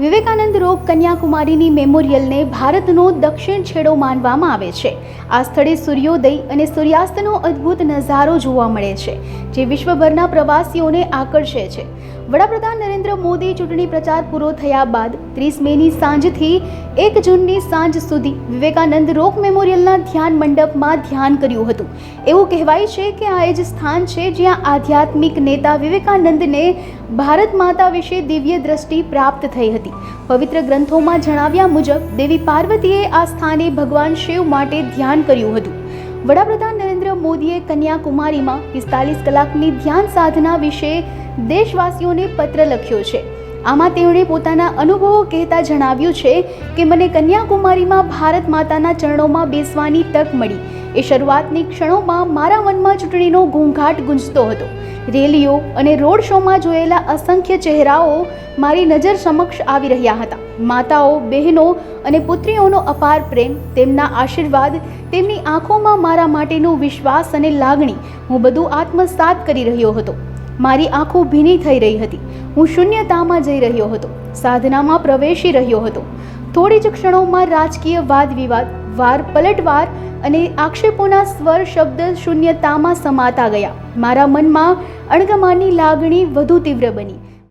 વિવેકાનંદ રોક કન્યાકુમારીની મેમોરિયલને ભારતનો દક્ષિણ છેડો માનવામાં આવે છે। આ સ્થળે સૂર્યોદય અને સૂર્યાસ્તનો અદ્ભુત નજારો જોવા મળે છે, જે વિશ્વભરના પ્રવાસીઓને આકર્ષે છે। વડાપ્રધાન નરેન્દ્ર મોદી ચૂંટણી પ્રચાર પૂરો થયા બાદ 30 મેની સાંજથી 1 જૂનની સાંજ સુધી વિવેકાનંદ રોક મેમોરિયલના ધ્યાન મંડપમાં ધ્યાન કર્યું હતું। એવું કહેવાય છે કે આ એ જ સ્થાન છે જ્યાં આધ્યાત્મિક નેતા વિવેકાનંદને ભારત માતા વિશે દિવ્ય દ્રષ્ટિ પ્રાપ્ત થઈ હતી। પવિત્ર ગ્રંથોમાં જણાવ્યા મુજબ દેવી પાર્વતીએ આ સ્થાને ભગવાન શિવ માટે ધ્યાન કર્યું હતું। વડાપ્રધાન નરેન્દ્ર મોદીએ કન્યાકુમારીમાં 45 કલાકની ધ્યાન સાધના વિશે દેશવાસીઓને પત્ર લખ્યો છે। આમાં તેમણે પોતાના અનુભવો કહેતા જણાવ્યું છે કે મને કન્યાકુમારીમાં ભારત માતાના ચરણોમાં બેસવાની તક મળી। એ શરૂઆતની ક્ષણોમાં મારા મનમાં ચૂંટણીનો ઘોંઘાટ ગુંજતો હતો। રેલીઓ અને રોડ શોમાં જોયેલા અસંખ્ય ચહેરાઓ મારી નજર સમક્ષ આવી રહ્યા હતા। માતાઓ, બહેનો અને પુત્રીઓનો અપાર પ્રેમ, તેમના આશીર્વાદ, તેમની આંખોમાં મારા માટેનો વિશ્વાસ અને લાગણી, હું બધું આત્મસાત કરી રહ્યો હતો। મારી આંખો ભીની થઈ રહી હતી। હું શૂન્યતામાં જઈ રહ્યો હતો, સાધનામાં પ્રવેશી રહ્યો હતો। થોડી જ ક્ષણોમાં રાજકીય વાદ વિવાદ, વાર પલટવાર અને આક્ષેપોના સ્વર શબ્દ શૂન્યતામાં સમાતા ગયા। મારા મનમાં અણગમાની લાગણી વધુ તીવ્ર બની।